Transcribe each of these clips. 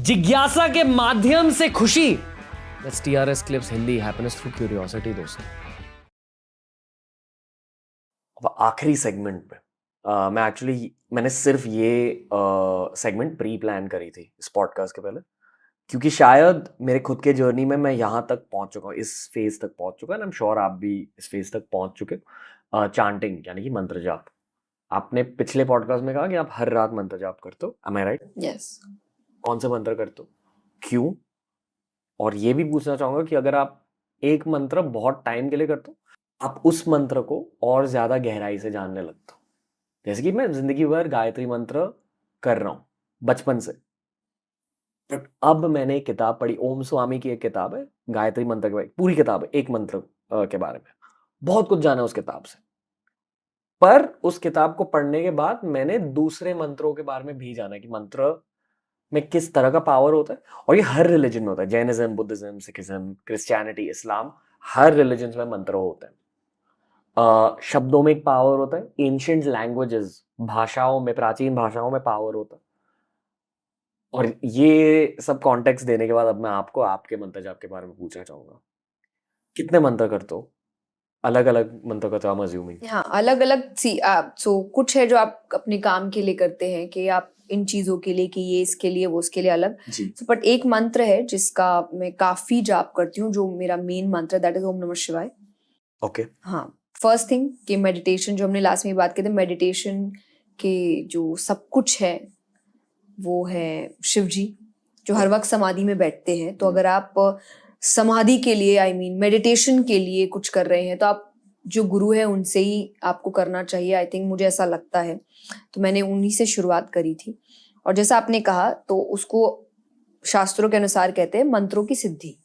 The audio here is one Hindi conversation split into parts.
जिज्ञासा के माध्यम से खुशी। That's TRS Clips Hindi, happiness through curiosity दोस्तों। अब आखिरी सेगमेंट पे मैंने सिर्फ ये सेगमेंट प्री प्लान करी थी इस पॉडकास्ट के पहले, क्योंकि शायद मेरे खुद के जर्नी में मैं यहाँ तक पहुँच चुका हूँ, इस फेज तक पहुँच चुका है, आई एम श्योर आप भी इस फेज तक पहुँच चुके हो। चांटिंग यानी कि मंत्र जाप। आपने पिछले पॉडकास्ट में कहा कि आप हर रात मंत्र जाप करते हो, एम आई राइट? यस। कौन से मंत्र करते हो, क्यों? और ये भी पूछना चाहूंगा कि अगर आप एक मंत्र बहुत टाइम के लिए करते हो, आप उस मंत्र को और ज्यादा गहराई से जानने लगते हो। जैसे कि मैं जिंदगी भर गायत्री मंत्र कर रहा हूँ बचपन से, बट अब मैंने एक किताब पढ़ी, ओम स्वामी की एक किताब है गायत्री मंत्र के बारे में, पूरी किताब है एक मंत्र के बारे में, बहुत कुछ जाना उस किताब से। पर उस किताब को पढ़ने के बाद मैंने दूसरे मंत्रों के बारे में भी जाना कि मंत्र में किस तरह का पावर होता है, और ये हर रिलीजन में होता है। जैनिज्म, बुद्धिज्म, सिखिज्म, क्रिश्चियनिटी, इस्लाम, हर रिलीजन में मंत्र होते हैं। शब्दों में एक पावर होता है, एंशिएंट लैंग्वेजेस, भाषाओं में, प्राचीन भाषाओं में पावर होता है। और ये सब कॉन्टेक्स्ट देने के बाद अब मैं आपको आपके मंत्र जाप के बारे में पूछना चाहूंगा। कितने मंत्र करते हो? अलग अलग मंत्र करते हो, I'm assuming। हाँ, अलग अलग सो कुछ है जो आप अपने काम के लिए करते हैं कि आप इन चीजों के लिए, कि ये इसके लिए, वो उसके लिए अलग। बट एक मंत्र है जिसका मैं काफी जाप करती हूँ, जो मेरा मेन मंत्र है, दैट इज ओम नमः शिवाय। ओके। हाँ, फर्स्ट थिंग कि मेडिटेशन, जो हमने लास्ट में बात की थी, मेडिटेशन के जो सब कुछ है वो है शिव जी, जो हर वक्त समाधि में बैठते हैं। तो अगर आप समाधि के लिए मेडिटेशन के लिए कुछ कर रहे हैं, तो आप जो गुरु है उनसे ही आपको करना चाहिए। आई थिंक, मुझे ऐसा लगता है, तो मैंने उन्हीं से शुरुआत करी थी। और जैसा आपने कहा, तो उसको शास्त्रों के अनुसार कहते हैं मंत्रों की सिद्धि।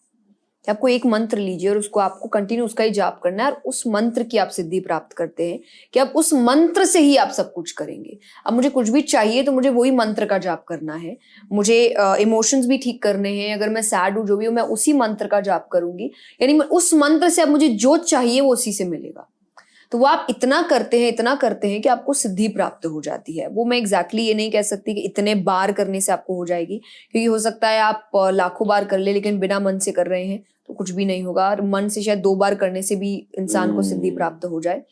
कि आपको एक मंत्र लीजिए और उसको आपको कंटिन्यू उसका ही जाप करना है, और उस मंत्र की आप सिद्धि प्राप्त करते हैं कि अब उस मंत्र से ही आप सब कुछ करेंगे। अब मुझे कुछ भी चाहिए तो मुझे वही मंत्र का जाप करना है। मुझे इमोशंस भी ठीक करने हैं, अगर मैं सैड हूँ, जो भी हूँ, मैं उसी मंत्र का जाप करूंगी। यानी उस मंत्र से अब मुझे जो चाहिए वो उसी से मिलेगा। तो वो आप इतना करते हैं कि आपको सिद्धि प्राप्त हो जाती है। वो मैं एग्जैक्टली ये नहीं कह सकती कि इतने बार करने से आपको हो जाएगी, क्योंकि हो सकता है आप लाखों बार कर ले, लेकिन बिना मन से कर रहे हैं तो कुछ भी नहीं होगा। और मन से शायद 2 बार करने से भी इंसान को सिद्धि प्राप्त हो जाए।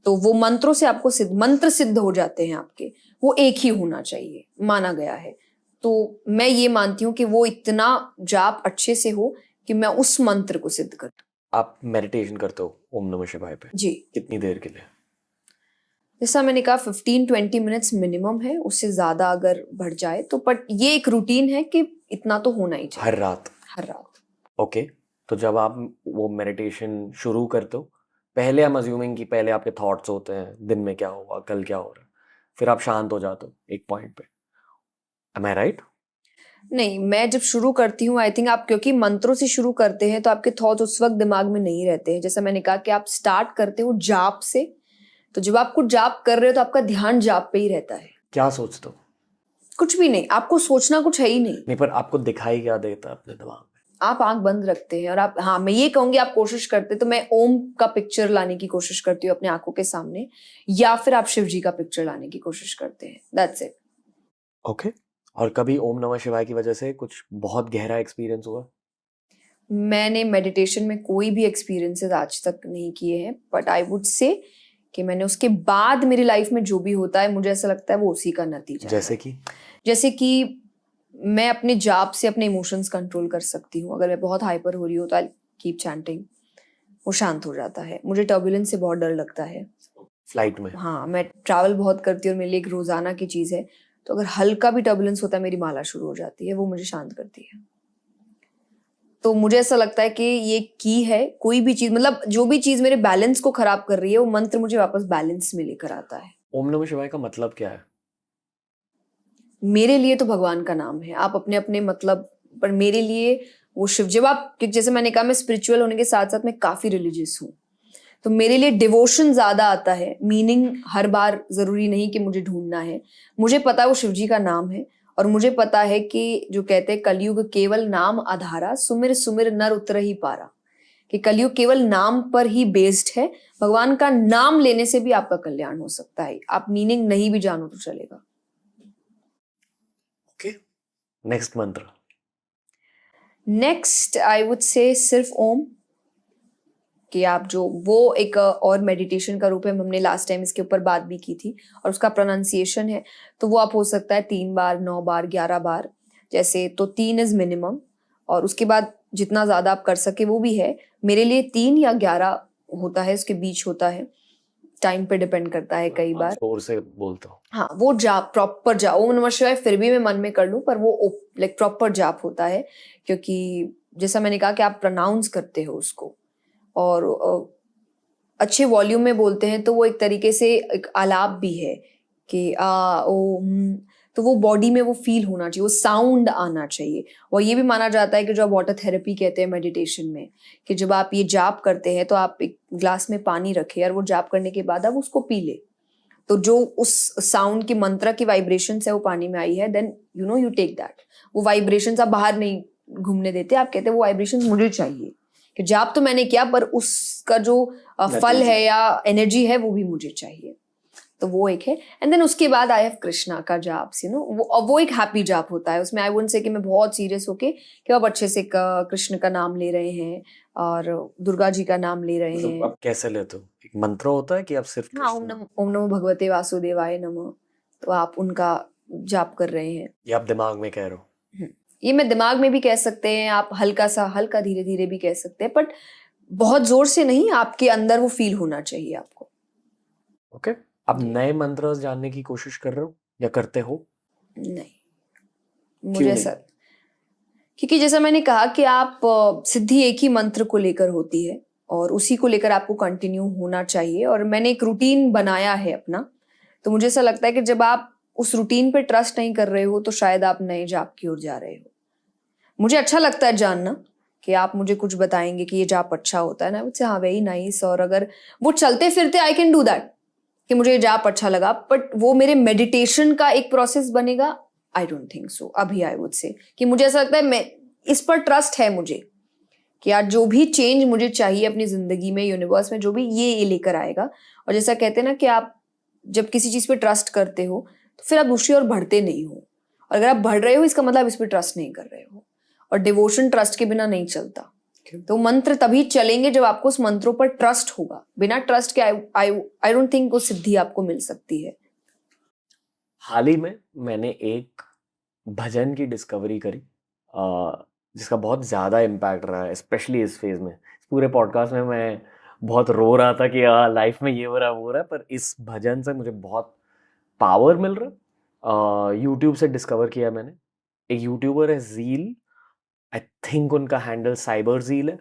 तो वो मंत्रों से आपको मंत्र सिद्ध हो जाते हैं आपके, वो एक ही होना चाहिए, माना गया है। तो मैं ये मानती हूँ कि वो इतना जाप अच्छे से हो कि मैं उस मंत्र को सिद्ध कर दूं। आप मेडिटेशन करते हो ओम नमः शिवाय पे? जी। कितनी देर के लिए? जैसा मैंने कहा 15-20 मिनट्स मिनिमम है, उससे ज्यादा अगर बढ़ जाए तो, बट ये एक रूटीन है कि इतना तो होना ही चाहिए। हर रात? हर रात। ओके। तो जब आप वो मेडिटेशन शुरू करते हो, पहले I'm assuming कि पहले आपके थॉट्स होते हैं, दिन में क्या हुआ, कल क्या हो रहा है, फिर आप शांत हो जाते हो एक पॉइंट पे, एम आई राइट? नहीं, मैं जब शुरू करती हूँ, आई थिंक आप क्योंकि मंत्रों से शुरू करते हैं तो आपके थॉट उस वक्त दिमाग में नहीं रहते हैं। जैसा मैंने कहा कि आप स्टार्ट करते हो जाप से, तो जब आप कुछ जाप कर रहे हो तो आपका ध्यान जाप पे ही रहता है। क्या सोचते हो? कुछ भी नहीं, आपको सोचना कुछ है ही नहीं। पर आपको दिखाई क्या देता है अपने दिमाग में? आप आंख बंद रखते हैं और आप, हाँ मैं ये कहूंगी, आप कोशिश करते, तो मैं ओम का पिक्चर लाने की कोशिश करती हूँ अपने आंखों के सामने, या फिर आप शिव जी का पिक्चर लाने की कोशिश करते हैं। That's it. ओके। और कभी ओम नमः शिवाय की वजह से कुछ बहुत गहरा एक्सपीरियंस हुआ? मैंने मेडिटेशन में कोई भी एक्सपीरियंसेस आज तक नहीं किए हैं, बट आई वुड से कि मैंने उसके बाद मेरी लाइफ में जो भी होता है, मुझे ऐसा लगता है वो उसी का नतीजा जैसे है। कि? जैसे कि मैं अपने जाप से अपने इमोशंस कंट्रोल कर सकती हूँ। अगर मैं बहुत हाइपर हो रही हूँ तो आई कीप चैंटिंग, वो शांत हो जाता है। मुझे टर्बुलेंस से बहुत डर लगता है फ्लाइट में? हाँ, मैं ट्रैवल बहुत करती हूँ और मेरे लिए एक रोजाना की चीज है, तो अगर हल्का भी टर्बुलेंस होता है, मेरी माला शुरू हो जाती है, वो मुझे शांत करती है। तो मुझे ऐसा लगता है कि ये की है, कोई भी चीज, मतलब जो भी चीज मेरे बैलेंस को खराब कर रही है, वो मंत्र मुझे वापस बैलेंस में लेकर आता है। ओम नमः शिवाय का मतलब क्या है? मेरे लिए तो भगवान का नाम है, आप अपने अपने मतलब, पर मेरे लिए वो शिव, जब आप, जैसे मैंने कहा, मैं स्पिरिचुअल होने के साथ साथ मैं काफी रिलीजियस हूँ, तो मेरे लिए डिवोशन ज्यादा आता है। मीनिंग हर बार जरूरी नहीं कि मुझे ढूंढना है, मुझे पता है वो शिव जी का नाम है। और मुझे पता है कि जो कहते हैं कलयुग केवल नाम आधारा, सुमिर सुमिर नर उतरहि पारा, कि कलयुग केवल नाम पर ही बेस्ड है। भगवान का नाम लेने से भी आपका कल्याण हो सकता है, आप मीनिंग नहीं भी जानो तो चलेगा। ओके। नेक्स्ट मंत्र। नेक्स्ट आई वुड से सिर्फ ओम, कि आप जो वो एक और मेडिटेशन का रूप है, हमने लास्ट टाइम इसके ऊपर बात भी की थी, और उसका प्रोनाउंसिएशन है, तो वो आप हो सकता है 3 बार, 9 बार, 11 बार जैसे, तो 3 इज मिनिमम, और उसके बाद जितना ज्यादा आप कर सके वो भी है। मेरे लिए 3 या 11 होता है, उसके बीच होता है, टाइम पे डिपेंड करता है कई बार। जोर से बोलता हूँ। हाँ, वो जाप, प्रॉपर जाप, ओम नमः शिवाय फिर भी मैं मन में कर लूं, पर वो लाइक प्रॉपर जाप होता है, क्योंकि जैसा मैंने कहा कि आप प्रोनाउंस करते हो उसको, और अच्छे वॉल्यूम में बोलते हैं, तो वो एक तरीके से एक आलाप भी है कि आ ओ तो वो बॉडी में वो फील होना चाहिए, वो साउंड आना चाहिए। और ये भी माना जाता है कि जो आप वाटर थेरेपी कहते हैं मेडिटेशन में, कि जब आप ये जाप करते हैं तो आप एक ग्लास में पानी रखें और वो जाप करने के बाद आप उसको पी ले, तो जो उस साउंड की, मंत्र की वाइब्रेशन है वो पानी में आई है, देन यू टेक दैट। वो वाइब्रेशन आप बाहर नहीं घूमने देते, आप कहते हैं वो वाइब्रेशन मुझे चाहिए, कि जाप तो मैंने किया पर उसका जो फल है या एनर्जी है वो भी मुझे चाहिए। तो वो एक है। एंड देन उसके बाद आई हैव कृष्णा का जाप, वो एक हैप्पी जाप होता है। उसमें आई वुडंट से कि मैं बहुत सीरियस होके कि आप अच्छे से कृष्ण का नाम ले रहे हैं और दुर्गा जी का नाम ले रहे हैं। आप कैसे लेते हो? एक मंत्र होता है कि आप सिर्फ हाँ, ओम नमो भगवते वासुदेवाय नमः, तो आप उनका जाप कर रहे हैं। ये आप दिमाग में कह रहे हो? ये मैं दिमाग में भी कह सकते हैं, आप हल्का धीरे धीरे भी कह सकते हैं, बट बहुत जोर से नहीं, आपके अंदर वो फील होना चाहिए आपको। ओके। आप नए मंत्र जानने की कोशिश कर रहे हो या करते हो? नहीं, मुझे ऐसा, क्योंकि जैसा मैंने कहा कि आप सिद्धि एक ही मंत्र को लेकर होती है और उसी को लेकर आपको कंटिन्यू होना चाहिए, और मैंने एक रूटीन बनाया है अपना, तो मुझे ऐसा लगता है कि जब आप उस रूटीन पे ट्रस्ट नहीं कर रहे हो तो शायद आप नए जाप की ओर जा रहे हो। मुझे अच्छा लगता है जानना कि आप मुझे कुछ बताएंगे कि ये जाप अच्छा होता है ना, मुझसे हाँ वेरी नाइस, और अगर वो चलते फिरते आई कैन डू दैट कि मुझे ये जाप अच्छा लगा, बट वो मेरे मेडिटेशन का एक प्रोसेस बनेगा, आई डोंट थिंक सो। अभी आई वुड से कि मुझे ऐसा लगता है, मैं इस पर ट्रस्ट है मुझे कि यार जो भी चेंज मुझे चाहिए अपनी जिंदगी में, यूनिवर्स में जो भी ये लेकर आएगा। और जैसा कहते हैं ना कि आप जब किसी चीज पे ट्रस्ट करते हो तो फिर आप दूसरी ओर बढ़ते नहीं हो, और अगर आप बढ़ रहे हो इसका मतलब इस पर ट्रस्ट नहीं कर रहे हो, और डिवोशन ट्रस्ट के बिना नहीं चलता। तो मंत्र तभी चलेंगे जब आपको उस मंत्रों पर ट्रस्ट होगा। बिना ट्रस्ट के आई डोंट थिंक वो सिद्धि आपको मिल सकती है। हाल ही में मैंने एक भजन की डिस्कवरी करी जिसका बहुत ज़्यादा इम्पैक्ट रहा है, स्पेशली इस फेज में। इस पूरे पॉडकास्ट में मैं बहुत रो रहा था कि लाइफ में ये हो रहा है वो हो रहा है, पर इस भजन से मुझे बहुत पावर मिल रहा है। यूट्यूब से डिस्कवर किया मैंने। एक यूट्यूबर है ज़ील, आई थिंक उनका हैंडल साइबर ज़ील है,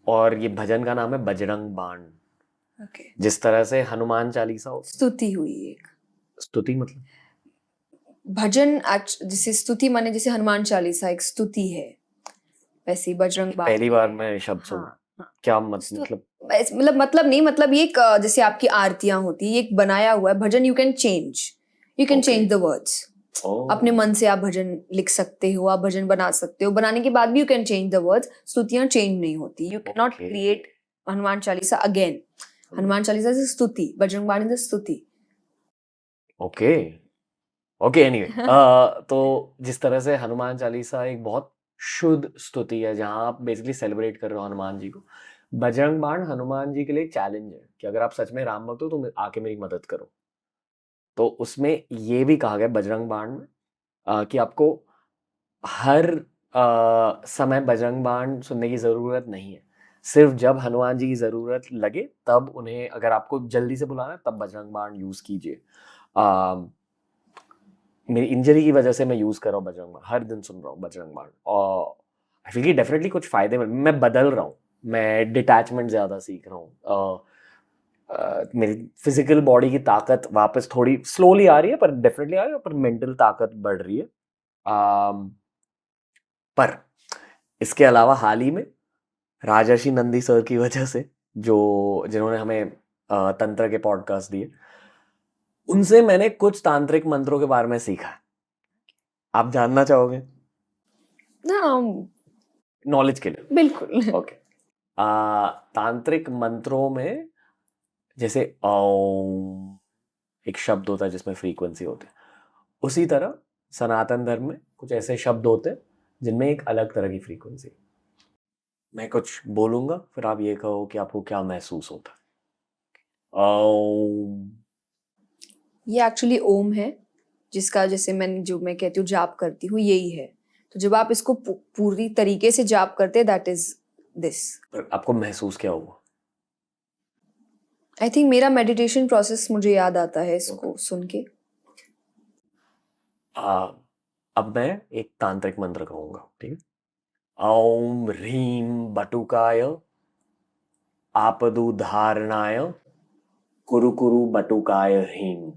और ये भजन का नाम है बजरंग बाण। जिस तरह से हनुमान चालीसा हो, स्तुति हुई एक, स्तुति मतलब भजन जैसे स्तुति माने जैसे हनुमान चालीसा एक स्तुति है, वैसे ही बजरंग बाण पहली बार मैं शब्द सुना। हाँ, क्या मतलब? मतलब नहीं, मतलब ये एक जैसे आपकी आरतियां होती है, ये एक बनाया हुआ है भजन। You can change the words. अपने मन से आप भजन लिख सकते हो, आप भजन बना सकते हो, बनाने के बाद भी you can change the words. स्तुतियां चेंज नहीं होती, you can not create Hanuman Chalisa again. Hanuman Chalisa से स्तुति, बजरंग बाण इज स्तुति। ओके ओके, एनीवे तो जिस तरह से हनुमान चालीसा एक बहुत शुद्ध स्तुति है जहां आप बेसिकली सेलिब्रेट कर रहे हो हनुमान जी को, बजरंग बाण हनुमान जी के लिए एक चैलेंज है कि अगर आप सच में राम भक्त हो तो आके मेरी मदद करो। तो उसमें ये भी कहा गया बजरंग बाण में कि आपको हर समय बजरंग बाण सुनने की ज़रूरत नहीं है। सिर्फ जब हनुमान जी की ज़रूरत लगे तब उन्हें, अगर आपको जल्दी से बुलाना है तब बजरंग बाण यूज़ कीजिए। मेरी इंजरी की वजह से मैं यूज़ कर रहा हूँ बजरंग बाण, हर दिन सुन रहा हूँ बजरंग बाण, और आई फील डेफिनेटली कुछ फ़ायदे मैं बदल रहा हूँ, मैं डिटैचमेंट ज़्यादा सीख रहा हूँ। मेरी फिजिकल बॉडी की ताकत वापस थोड़ी स्लोली आ रही है, पर डेफिनेटली आ रही है, पर मेंटल ताकत बढ़ रही है। पर इसके अलावा हाल ही में राजर्षि नंदी सर की वजह से, जिन्होंने हमें तंत्र के पॉडकास्ट दिए, उनसे मैंने कुछ तांत्रिक मंत्रों के बारे में सीखा। आप जानना चाहोगे? नॉलेज के लिए बिल्कुल। ओके। तांत्रिक मंत्रों में जैसे ओम एक शब्द होता है जिसमें फ्रीक्वेंसी होती है, उसी तरह सनातन धर्म में कुछ ऐसे शब्द होते हैं जिनमें एक अलग तरह की फ्रीक्वेंसी। मैं कुछ बोलूंगा, फिर आप ये कहो कि आपको क्या महसूस होता है। ये एक्चुअली ओम है, जिसका जैसे मैं कहती हूँ जाप करती हूँ, यही है। तो जब आप इसको पूरी तरीके से जाप करते हैं, दैट इज दिस। पर आपको महसूस क्या हुआ? आई थिंक मेरा मेडिटेशन प्रोसेस मुझे याद आता है इसको सुन के। अब मैं एक तांत्रिक मंत्र कहूंगा, ठीक है। ओम ह्रीम बटुकाय आपदुधारणाय कुरु कुरु बटुकाय ह्रीम।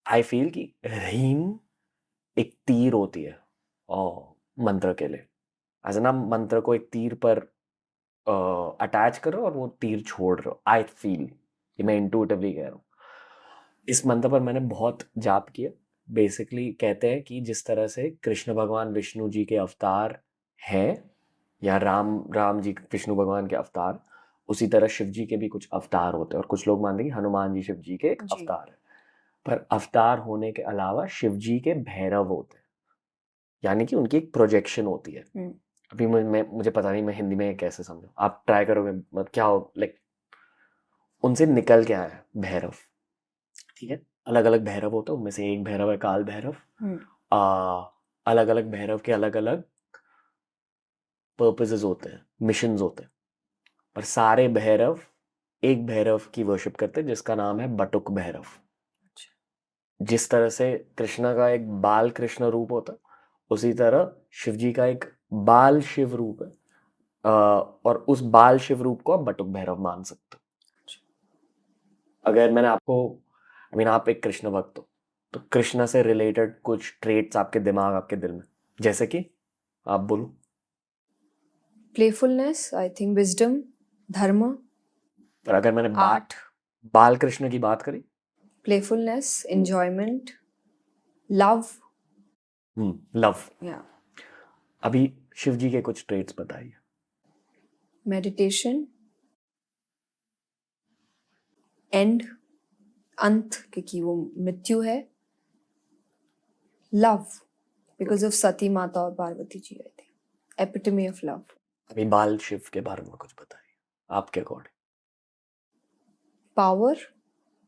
आई फील कि ह्रीम एक तीर होती है मंत्र के लिए। एज ना मंत्र को एक तीर पर अटैच करो और वो तीर छोड़ रहे हो। आई फील कि मैं इंटुइटिवली कह रहा हूँ। इस मंत्र पर मैंने बहुत जाप किया। बेसिकली कहते हैं कि जिस तरह से कृष्ण भगवान विष्णु जी के अवतार हैं, या राम जी विष्णु भगवान के अवतार, उसी तरह शिव जी के भी कुछ अवतार होते हैं। और कुछ लोग मानते हैं कि हनुमान जी शिव जी के एक अवतार है। पर अवतार होने के अलावा शिव जी के भैरव होते हैं, यानी कि उनकी एक प्रोजेक्शन होती है। अभी मुझे पता नहीं मैं हिंदी में कैसे समझूं, आप ट्राई करोगे मतलब क्या हो, लाइक उनसे निकल के आया है भैरव, ठीक है। अलग अलग भैरव होते हैं, उनमें से एक भैरव है काल भैरव। अलग अलग भैरव के अलग अलग पर्पसेस होते हैं, मिशंस होते हैं। पर सारे भैरव एक भैरव की वर्शिप करते हैं जिसका नाम है बटुक भैरव। जिस तरह से कृष्णा का एक बाल कृष्ण रूप होता है, उसी तरह शिव जी का एक बाल शिव रूप है। और उस बाल शिव रूप को आप बटुक भैरव मान सकते हो। अगर मैंने आपको, आई मीन आप एक कृष्ण भक्त हो, तो कृष्ण से रिलेटेड कुछ ट्रेट्स आपके दिमाग आपके दिल में, जैसे कि आप बोलो। प्लेफुलनेस, आई थिंक विजडम, धर्म। पर अगर मैंने आर्ट, बाल कृष्ण की बात करी, प्लेफुलनेस, एंजॉयमेंट, लव। लव। या अभी शिव जी के कुछ ट्रेट्स बताइए। मेडिटेशन, एंड, अंत, क्योंकि वो मृत्यु है। लव, बिकॉज ऑफ सती माता और Parvati ji, I think epitome of love. अभी बाल शिव के बारे में कुछ बताइए आपके अकॉर्डिंग। पावर,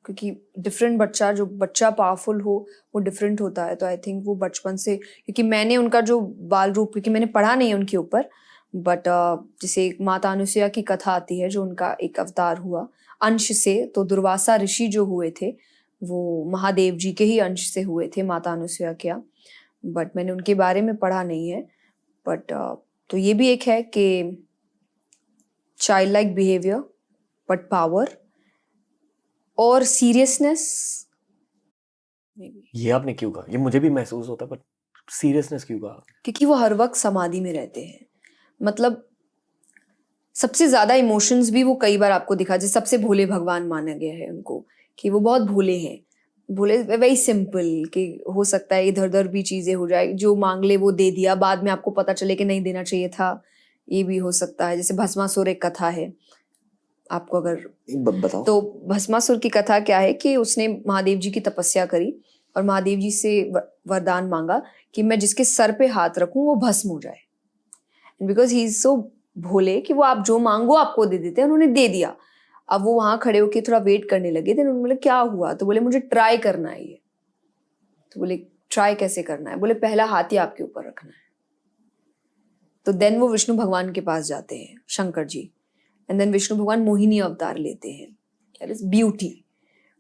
क्योंकि डिफरेंट जो बच्चा पावरफुल हो वो डिफरेंट होता है। तो आई थिंक वो बचपन से, क्योंकि मैंने उनका जो बाल रूप, क्योंकि मैंने पढ़ा नहीं है उनके ऊपर, बट जैसे एक माता अनुसुईया की कथा आती है, जो उनका एक अवतार हुआ अंश से। तो दुर्वासा ऋषि जो हुए थे वो महादेव जी के ही अंश से हुए थे, माता अनुसुईया क्या। बट मैंने उनके बारे में पढ़ा नहीं है। बट तो ये भी एक है कि child like behaviour, but power और सीरियसनेस। ये आपने क्यों कहा? ये मुझे भी महसूस होता है, पर सीरियसनेस क्यों कहा? क्योंकि वो हर वक्त समाधि में रहते हैं। मतलब सबसे ज्यादा इमोशंस भी वो कई बार आपको दिखा, जैसे सबसे भोले भगवान माना गया है उनको, कि वो बहुत भोले हैं। भोले, वेरी सिंपल, कि हो सकता है इधर उधर भी चीजें हो जाए, जो मांग ले वो दे दिया, बाद में आपको पता चले कि नहीं देना चाहिए था, ये भी हो सकता है। जैसे भस्मासुर एक कथा है, आपको अगर बताओ। तो भस्मासुर की कथा क्या है कि उसने महादेव जी की तपस्या करी और महादेव जी से वरदान मांगा कि मैं जिसके सर पे हाथ रखूं वो भस्म हो जाए। बिकॉज ही इज सो भोले कि वो आप जो मांगो आपको दे देते हैं, उन्होंने दे दिया। अब वो वहां खड़े होके थोड़ा वेट करने लगे, देन उन्होंने बोले क्या हुआ, तो बोले मुझे ट्राई करना है ये। तो बोले ट्राई कैसे करना है, बोले पहला हाथ ही आपके ऊपर रखना है। तो देन वो विष्णु भगवान के पास जाते हैं, शंकर जी, एंड देन विष्णु भगवान मोहिनी अवतार लेते हैं, दैट इज ब्यूटी।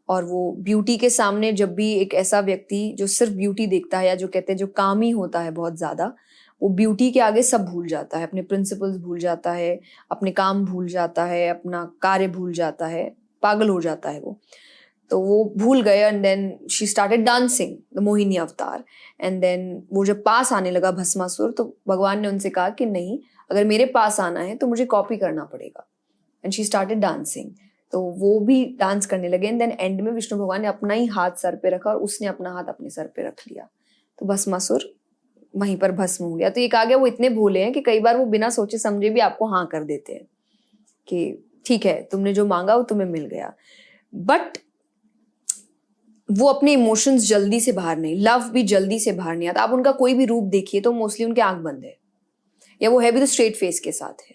और वो ब्यूटी के सामने जब भी एक ऐसा व्यक्ति जो सिर्फ ब्यूटी देखता है, या जो कहते हैं जो कामी होता है बहुत ज्यादा, वो ब्यूटी के आगे सब भूल जाता है, अपने प्रिंसिपल्स भूल जाता है, अपने काम भूल जाता है, अपना कार्य भूल जाता है, पागल हो जाता है वो। तो वो भूल गए, and then she started dancing the Mohini avatar. And then वो जब पास आने लगा भस्मासुर, तो भगवान ने उनसे कहा कि नहीं, अगर मेरे पास आना है तो मुझे कॉपी करना पड़ेगा। And she started dancing. तो वो भी डांस करने लगे, एंड देन एंड में विष्णु भगवान ने अपना ही हाथ सर पे रखा और उसने अपना हाथ अपने सर पे रख लिया, तो भस्मासुर वहीं पर भस्म हो गया। तो एक आ गया, वो इतने भोले हैं कि कई बार वो बिना सोचे समझे भी आपको हाँ कर देते हैं कि ठीक है तुमने जो मांगा वो तुम्हें मिल गया। बट वो अपने इमोशंस जल्दी से बाहर नहीं, लव भी जल्दी से बाहर नहीं आता। आप उनका कोई भी रूप देखिए तो मोस्टली उनके आंख बंद है, या वो है भी तो स्ट्रेट फेस के साथ है।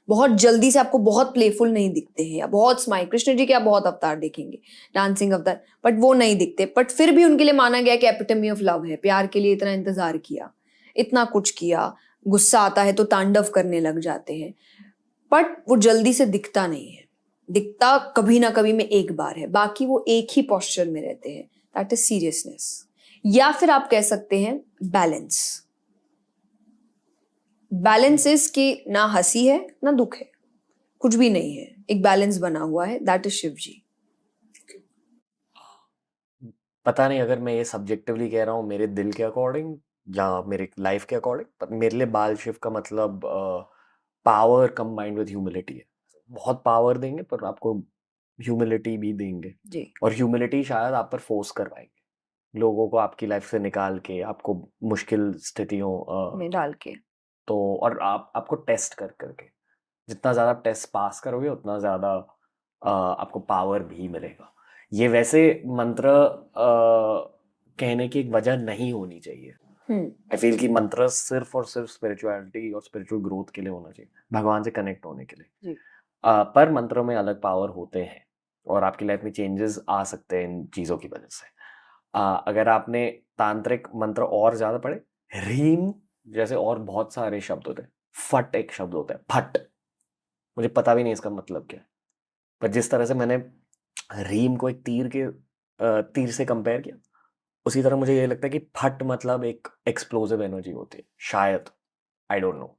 बहुत जल्दी से आपको बहुत प्लेफुल नहीं दिखते हैं, या बहुत स्माइल, कृष्ण जी के आप बहुत अवतार देखेंगे, डांसिंग अवतार, बट वो नहीं दिखते, बट फिर भी उनके लिए माना गया कि एपिटमी ऑफ लव है, प्यार के लिए इतना इंतजार किया, इतना कुछ किया, गुस्सा आता है तो तांडव करने लग जाते हैं, बट वो जल्दी से दिखता नहीं है, दिखता कभी ना कभी में एक बार है, बाकी वो एक ही पोस्चर में रहते हैं, दैट इज सीरियसनेस। या फिर आप कह सकते हैं बैलेंस। बैलेंस इज कि ना हंसी है ना दुख है, कुछ भी नहीं है, एक बैलेंस बना हुआ है, दैट इज शिव जी। पता नहीं अगर मैं ये सब्जेक्टिवली कह रहा हूँ मेरे दिल के अकॉर्डिंग या मेरे लाइफ के अकॉर्डिंग, पर मेरे लिए बाल शिव का मतलब पावर कंबाइंड विद ह्यूमिलिटी है। बहुत पावर देंगे पर आपको ह्यूमिलिटी भी देंगे, जी और ह्यूमिलिटी शायद आप पर फोर्स करवाएंगे लोगों को आपकी लाइफ से निकाल के, आपको मुश्किल स्थितियों में डाल के। तो, और आपको टेस्ट कर करके, जितना ज़्यादा टेस्ट पास करोगे उतना ज़्यादा आपको पावर भी मिलेगा। ये वैसे मंत्र कहने की एक वजह नहीं होनी चाहिए। आई फील कि मंत्र सिर्फ और सिर्फ स्पिरिचुअलिटी और स्पिरिचुअल ग्रोथ के लिए होना चाहिए, भगवान से कनेक्ट होने के लिए। जी। पर मंत्रों में अलग पावर होते हैं और आपकी लाइफ में चेंजेस आ सकते हैं इन चीज़ों की वजह से। अगर आपने तांत्रिक मंत्र और ज़्यादा पढ़े, रीम जैसे और बहुत सारे शब्द होते हैं, फट एक शब्द होता है, फट, मुझे पता भी नहीं इसका मतलब क्या है, पर जिस तरह से मैंने रीम को एक तीर से कंपेयर किया, उसी तरह मुझे ये लगता है कि फट मतलब एक एक्सप्लोसिव एनर्जी होती है शायद, आई डोंट नो।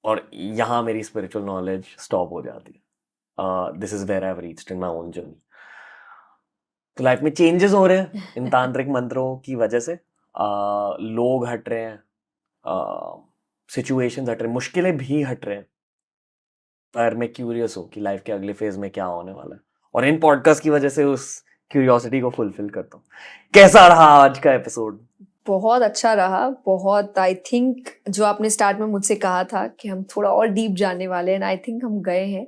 और यहाँ मेरी स्पिरिचुअल नॉलेज स्टॉप हो जाती है। This is where I have reached in my own journey. तो लाइफ में चेंजेस हो रहे हैं इन तांत्रिक मंत्रों की वजह से। लोग हट रहे हैं, सिचुएशंस हट रहे हैं, मुश्किलें भी हट रहे हैं, पर मैं क्यूरियस हूँ कि लाइफ के अगले फेज में क्या होने वाला है, और इन पॉडकास्ट की वजह से उस क्यूरियोसिटी को फुलफिल करता हूँ। कैसा रहा आज का एपिसोड? बहुत अच्छा रहा, बहुत। आई थिंक जो आपने स्टार्ट में मुझसे कहा था कि हम थोड़ा और डीप जाने वाले हैं, आई थिंक हम गए हैं।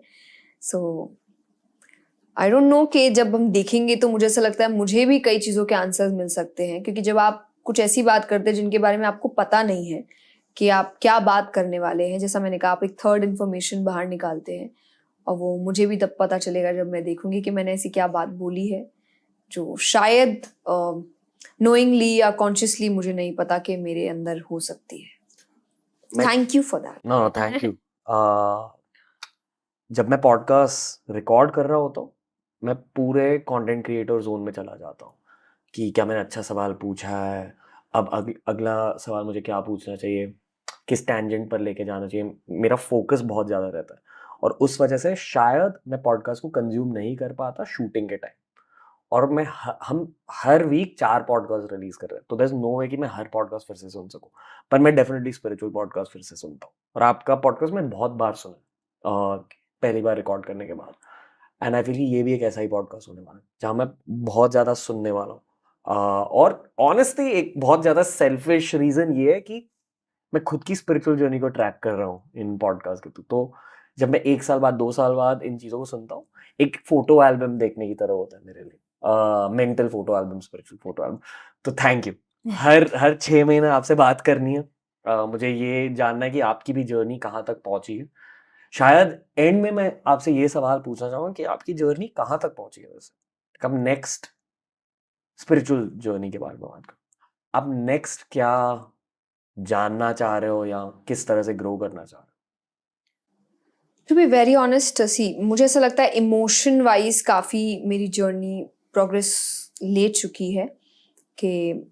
सो आई डोंट नो कि जब हम देखेंगे तो मुझे ऐसा लगता है मुझे भी कई चीज़ों के आंसर्स मिल सकते हैं, क्योंकि जब आप कुछ ऐसी बात करते हैं जिनके बारे में आपको पता नहीं है कि आप क्या बात करने वाले हैं, जैसा मैंने कहा आप एक थर्ड इन्फॉर्मेशन बाहर निकालते हैं, और वो मुझे भी तब पता चलेगा जब मैं देखूंगी कि मैंने ऐसी क्या बात बोली है जो शायद नोइंगली या कॉन्शियसली मुझे नहीं पता कि मेरे अंदर हो सकती है। Thank you for that. No thank you. जब मैं पॉडकास्ट रिकॉर्ड कर रहा होता हूँ, मैं पूरे कंटेंट क्रिएटर जोन में चला जाता हूँ कि क्या मैंने अच्छा सवाल पूछा है, अब अगला सवाल मुझे क्या पूछना चाहिए, किस टैंजेंट पर लेके जाना चाहिए। मेरा फोकस बहुत ज़्यादा रहता है, और उस वजह से शायद मैं पॉडकास्ट को कंज्यूम नहीं कर पाता शूटिंग के टाइम। और हम हर वीक 4 पॉडकास्ट रिलीज कर रहे हैं, तो देयर इज नो वे कि मैं हर पॉडकास्ट फिर से सुन सकूं, पर मैं डेफिनेटली स्पिरिचुअल पॉडकास्ट फिर से सुनता हूँ। और आपका पॉडकास्ट मैं बहुत बार सुना पहली बार रिकॉर्ड करने के बाद, एंड आई फील कि ये भी एक ऐसा ही पॉडकास्ट होने वाला है जहाँ मैं बहुत ज़्यादा सुनने वाला हूँ। और ऑनेस्टली एक बहुत ज़्यादा सेल्फिश रीज़न ये है कि मैं खुद की स्पिरिचुअल जर्नी को ट्रैक कर रहा हूँ इन पॉडकास्ट के थ्रू। तो जब मैं 1 साल बाद 2 साल बाद इन चीज़ों को सुनता हूँ, एक फोटो एल्बम देखने की तरह होता है मेरे लिए, mental photo album, spiritual photo album. तो थैंक यू। हर 6 महीने आपसे बात करनी है। मुझे ये जानना है कि आपकी भी जर्नी कहाँ तक पहुंची है। शायद एंड में मैं आपसे ये सवाल पूछना चाहूँगा कि आपकी जर्नी कहाँ तक पहुंची है वैसे, कब नेक्स्ट स्पिरिचुअल जर्नी के बारे में बात करो, आप नेक्स्ट क्या जानना चाह रहे हो या किस तरह से ग्रो करना चाह रहे हो? टू बी वेरी ऑनेस्ट, सी मुझे ऐसा लगता है इमोशन वाइज काफ़ी मेरी जर्नी प्रोग्रेस ले चुकी है कि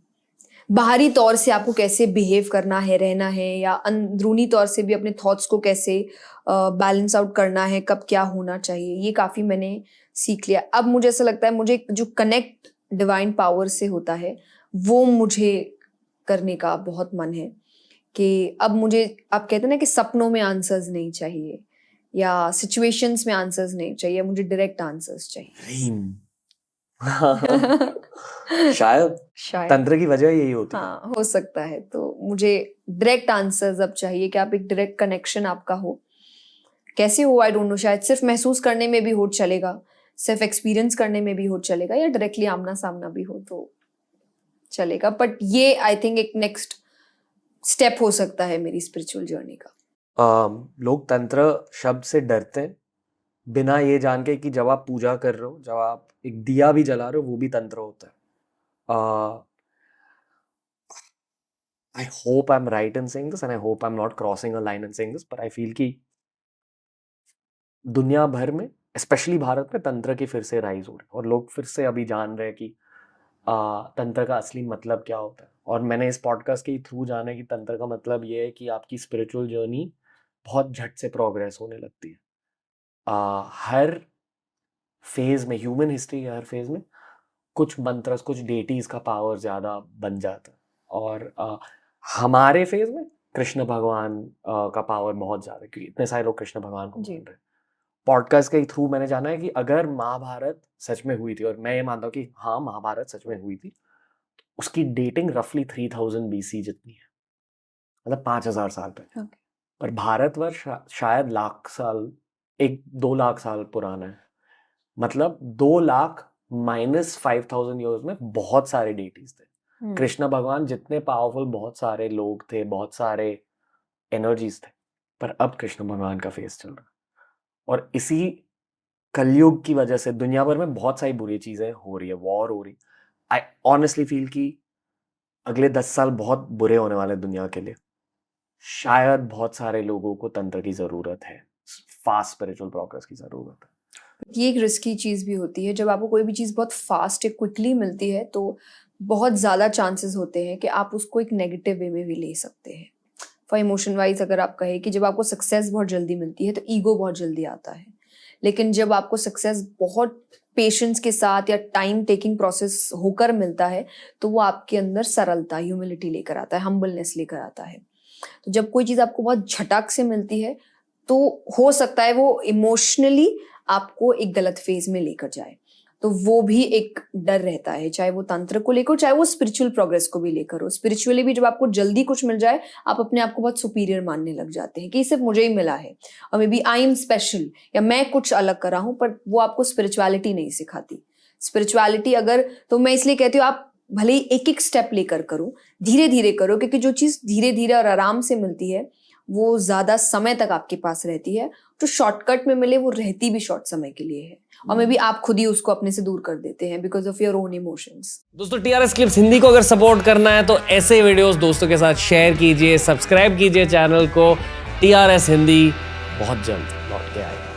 बाहरी तौर से आपको कैसे बिहेव करना है, रहना है, या अंदरूनी तौर से भी अपने थॉट्स को कैसे बैलेंस आउट करना है, कब क्या होना चाहिए, ये काफ़ी मैंने सीख लिया। अब मुझे ऐसा लगता है मुझे जो कनेक्ट डिवाइन पावर से होता है वो मुझे करने का बहुत मन है, कि अब मुझे, आप कहते हैं ना कि सपनों में आंसर्स नहीं चाहिए या सिचुएशंस में आंसर्स नहीं चाहिए, मुझे डायरेक्ट आंसर्स चाहिए। ड्रीम। शायद शायद, तंत्र की वजह यही होती है। हाँ हो सकता है। तो मुझे डायरेक्ट आंसर्स अब चाहिए कि आप एक डायरेक्ट कनेक्शन आपका हो, कैसे हो आई डोंट नो, शायद सिर्फ महसूस करने में भी हो चलेगा, सिर्फ एक्सपीरियंस करने में भी हो चलेगा, या डायरेक्टली आमना सामना भी हो तो चलेगा। बट ये आई थिंक एक नेक्स्ट स्टेप हो सकता है मेरी स्पिरिचुअल जर्नी का। लोग तंत्र शब्द से डरते हैं, बिना ये जान के कि जब आप पूजा कर रहे हो, जब आप एक दिया भी जला रहे हो, वो भी तंत्र होता है। I hope I'm right in saying this and I hope I'm not crossing a line in saying this, but I feel कि दुनिया भर में, स्पेशली भारत में, तंत्र की फिर से राइज हो रही है और लोग फिर से अभी जान रहे हैं कि तंत्र का असली मतलब क्या होता है। और मैंने इस पॉडकास्ट के थ्रू जाना है कि तंत्र का मतलब ये है कि आपकी स्पिरिचुअल जर्नी बहुत झट से प्रोग्रेस होने लगती है। हर फेज में, ह्यूमन हिस्ट्री के हर फेज में कुछ मंत्र, कुछ डेटीज का पावर ज़्यादा बन जाता है। और हमारे फेज में कृष्ण भगवान का पावर बहुत ज़्यादा है, क्योंकि इतने सारे लोग कृष्ण भगवान को मान रहे हैं। पॉडकास्ट के थ्रू मैंने जाना है कि अगर महाभारत सच में हुई थी, और मैं ये मानता हूँ कि हाँ महाभारत सच में हुई थी, उसकी डेटिंग रफली 3000 BC जितनी है, मतलब 5000 साल पहले। पर भारतवर्ष शायद लाख साल, 1-2 लाख साल पुराना है। मतलब 2 लाख माइनस 5000 ईयर्स में बहुत सारे डेटीज थे। कृष्ण भगवान जितने पावरफुल, बहुत सारे लोग थे, बहुत सारे एनर्जीज थे, पर अब कृष्ण भगवान का फेस चल रहा है। और इसी कलयुग की वजह से दुनिया भर में बहुत सारी बुरी चीजें हो रही है, वॉर हो रही। आई ऑनेस्टली फील कि अगले 10 साल बहुत बुरे होने वाले दुनिया के लिए। शायद बहुत सारे लोगों को तंत्र की जरूरत है, फास्ट स्पिरिचुअल प्रोग्रेस की जरूरत है। ये एक रिस्की चीज भी होती है। जब आपको कोई भी चीज बहुत फास्ट या क्विकली मिलती है तो बहुत ज्यादा चांसेस होते हैं कि आप उसको एक नेगेटिव वे में भी ले सकते हैं। फॉर इमोशन वाइज अगर आप कहें कि जब आपको सक्सेस बहुत जल्दी मिलती है तो ईगो बहुत जल्दी आता है, लेकिन जब आपको सक्सेस बहुत पेशेंस के साथ या टाइम टेकिंग प्रोसेस होकर मिलता है तो वो आपके अंदर सरलता, ह्यूमिलिटी लेकर आता है, हम्बलनेस लेकर आता है। तो जब कोई चीज आपको बहुत झटक से मिलती है तो हो सकता है वो इमोशनली आपको एक गलत फेज में लेकर जाए, तो वो भी एक डर रहता है, चाहे वो तंत्र को लेकर, चाहे वो स्पिरिचुअल प्रोग्रेस को भी लेकर हो। स्पिरिचुअली भी जब आपको जल्दी कुछ मिल जाए, आप अपने आप को बहुत सुपीरियर मानने लग जाते हैं कि सिर्फ मुझे ही मिला है और maybe I am special या मैं कुछ अलग कर रहा हूँ, पर वो आपको स्पिरिचुअलिटी नहीं सिखाती। स्पिरिचुअलिटी अगर, तो मैं इसलिए कहती हूँ आप भले ही एक एक स्टेप लेकर करो, धीरे धीरे करो, क्योंकि जो चीज धीरे धीरे और आराम से मिलती है वो ज्यादा समय तक आपके पास रहती है। जो शॉर्टकट में मिले वो रहती भी शॉर्ट समय के लिए है, और मे बी आप खुद ही उसको अपने से दूर कर देते हैं because of your own emotions. दोस्तों, TRS क्लिप्स हिंदी को अगर सपोर्ट करना है तो ऐसे वीडियोस दोस्तों के साथ शेयर कीजिए, सब्सक्राइब कीजिए चैनल को। TRS हिंदी बहुत जल्द लौट के आएगा।